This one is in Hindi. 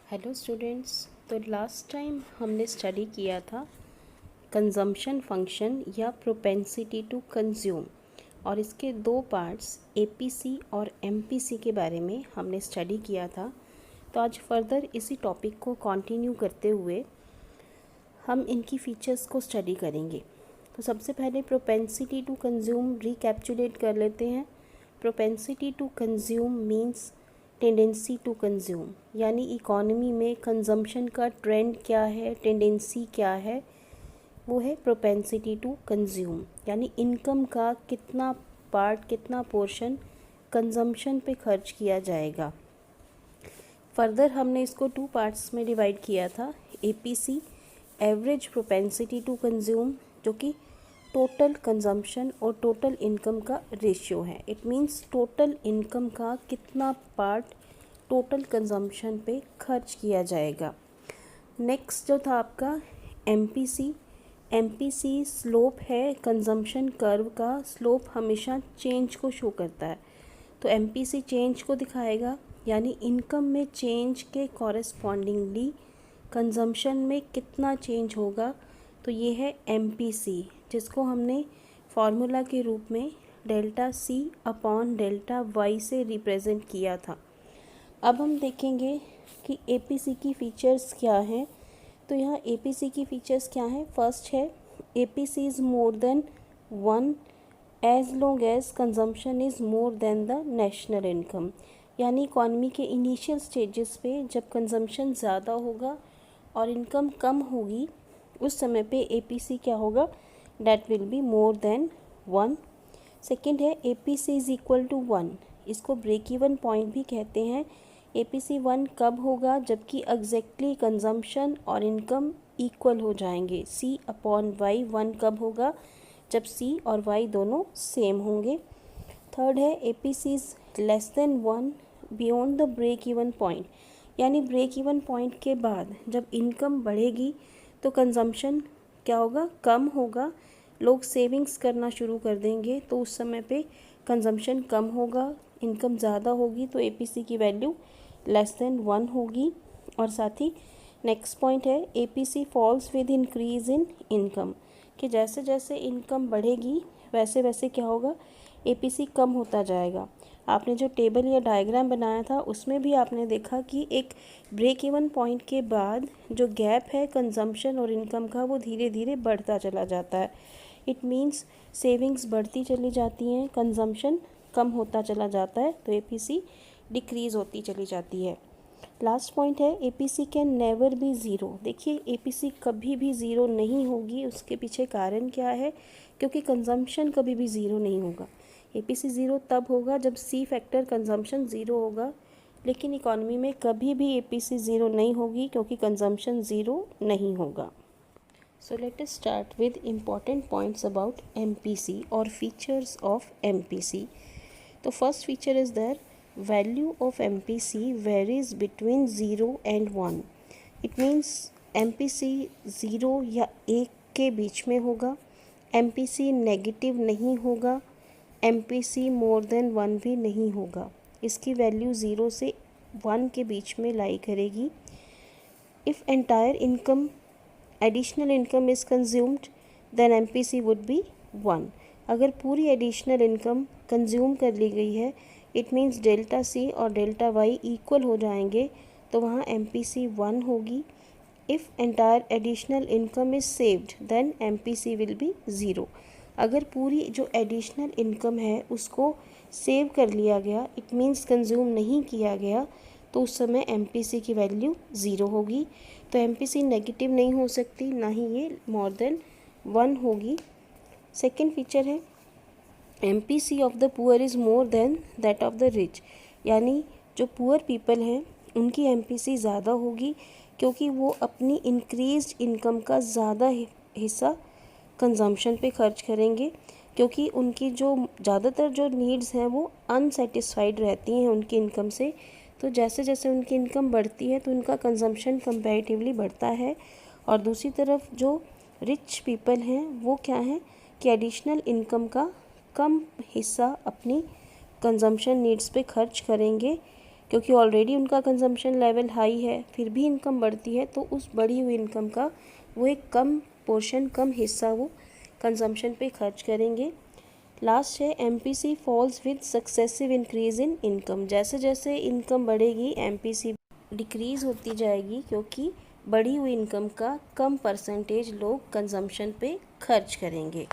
Hello students. तो लास्ट टाइम हमने स्टडी किया था कंजम्पशन फंक्शन या प्रोपेंसिटी टू कंज्यूम, और इसके दो पार्ट्स एपीसी और एमपीसी के बारे में हमने स्टडी किया था। तो आज फर्दर इसी टॉपिक को कंटिन्यू करते हुए हम इनकी फीचर्स को स्टडी करेंगे। तो सबसे पहले प्रोपेंसिटी टू कंज्यूम रिकैप्चुलेट कर लेते हैं। Propensity to consume means tendency to consume, यानी इकोनॉमी में कंजम्पशन का ट्रेंड क्या है, टेंडेंसी क्या है, वो है प्रोपेंसिटी टू कंज्यूम। यानी इनकम का कितना पार्ट, कितना पोर्शन कंजम्पशन पे खर्च किया जाएगा। फर्दर हमने इसको टू पार्ट्स में डिवाइड किया था। APC average propensity to consume, जो कि टोटल कंजम्पशन और टोटल इनकम का रेशियो है। इट मीन्स टोटल इनकम का कितना पार्ट टोटल कंजम्पशन पे खर्च किया जाएगा। नेक्स्ट जो था आपका एमपीसी। एमपीसी स्लोप है कंजम्पशन कर्व का। स्लोप हमेशा चेंज को शो करता है, तो एमपीसी चेंज को दिखाएगा, यानी इनकम में चेंज के कॉरेस्पॉन्डिंगली कंजम्पशन में कितना चेंज होगा। तो ये है एमपीसी, जिसको हमने फार्मूला के रूप में delta C upon delta Y से रिप्रेजेंट किया था। अब हम देखेंगे कि एपीसी की फ़ीचर्स क्या हैं। तो यहाँ एपीसी की फ़ीचर्स क्या हैं। फर्स्ट है APC is more than 1 as long as consumption is more than the national income. यानी इकॉनमी के इनिशियल स्टेजेस पे जब कंजम्पशन ज़्यादा होगा और इनकम कम होगी, उस समय पे एपीसी क्या होगा, that will be more than 1। Second है एपीसी इज़ इक्वल टू 1। इसको ब्रेक इवन पॉइंट भी कहते हैं। एपीसी 1 कब होगा, जबकि एग्जैक्टली कंजम्पशन और इनकम इक्वल हो जाएंगे। सी अपॉन वाई 1 कब होगा, जब सी और वाई दोनों सेम होंगे। थर्ड है APC is less than 1 beyond the break even point. यानी ब्रेक इवन पॉइंट के बाद जब इनकम बढ़ेगी तो कंजम्पशन क्या होगा, कम होगा, लोग सेविंग्स करना शुरू कर देंगे, तो उस समय पे कंजम्पशन कम होगा, इनकम ज़्यादा होगी, तो एपीसी की वैल्यू लेस देन 1 होगी। और साथ ही नेक्स्ट पॉइंट है APC falls with increase in income, कि जैसे जैसे इनकम बढ़ेगी वैसे वैसे क्या होगा, एपीसी कम होता जाएगा। आपने जो टेबल या डायग्राम बनाया था उसमें भी आपने देखा कि एक ब्रेक इवन पॉइंट के बाद जो गैप है कंजम्पशन और इनकम का, वो धीरे धीरे बढ़ता चला जाता है। इट मीन्स सेविंग्स बढ़ती चली जाती हैं, कंजम्पशन कम होता चला जाता है, तो एपीसी डिक्रीज़ होती चली जाती है। लास्ट पॉइंट है APC can never be zero. देखिए एपीसी कभी भी ज़ीरो नहीं होगी। उसके पीछे कारण क्या है, क्योंकि कंजम्पशन कभी भी ज़ीरो नहीं होगा। एपीसी ज़ीरो तब होगा जब सी फैक्टर कंजम्पशन ज़ीरो होगा, लेकिन इकॉनमी में कभी भी एपीसी ज़ीरो नहीं होगी क्योंकि कंजम्पशन ज़ीरो नहीं होगा। So let us start with important points about MPC or features of MPC. तो first feature is there, value of MPC varies between 0 and 1. It means MPC 0 या 1 के बीच में होगा, MPC नेगेटिव नहीं होगा, MPC मोर देन 1 भी नहीं होगा। इसकी वैल्यू 0 से 1 के बीच में लाई करेगी। If entire income additional income is consumed then MPC would be 1। अगर पूरी एडिशनल इनकम कंज्यूम कर ली गई है, इट मीन्स डेल्टा सी और डेल्टा वाई इक्वल हो जाएंगे, तो वहाँ एमपीसी 1 होगी। If entire additional income is saved then MPC will be 0। अगर पूरी जो एडिशनल इनकम है उसको सेव कर लिया गया, इट मीन्स कंज्यूम नहीं किया गया, तो उस समय एमपीसी की वैल्यू 0 होगी। तो एमपीसी नेगेटिव नहीं हो सकती, ना ही ये मोर देन 1 होगी। सेकेंड फीचर है MPC of the poor is more then that of the rich. यानी जो पुअर पीपल हैं उनकी एमपीसी ज़्यादा होगी, क्योंकि वो अपनी इंक्रीज्ड इनकम का ज़्यादा हिस्सा कंजम्पशन पे खर्च करेंगे, क्योंकि उनकी जो ज़्यादातर जो नीड्स हैं वो अनसेटिस्फाइड रहती हैं उनकी इनकम से। तो जैसे जैसे उनकी इनकम बढ़ती है तो उनका कंजम्पशन कंपैरेटिवली बढ़ता है। और दूसरी तरफ जो रिच पीपल हैं वो क्या हैं कि एडिशनल इनकम का कम हिस्सा अपनी कंजम्पशन नीड्स पे खर्च करेंगे, क्योंकि ऑलरेडी उनका कंजम्पशन लेवल हाई है, फिर भी इनकम बढ़ती है तो उस बढ़ी हुई इनकम का वो एक कम पोर्शन, कम हिस्सा वो कंजम्पशन पे खर्च करेंगे। लास्ट है MPC falls with successive increase in income. जैसे जैसे इनकम बढ़ेगी MPC डिक्रीज़ होती जाएगी, क्योंकि बढ़ी हुई इनकम का कम परसेंटेज लोग कंजम्पशन पे खर्च करेंगे।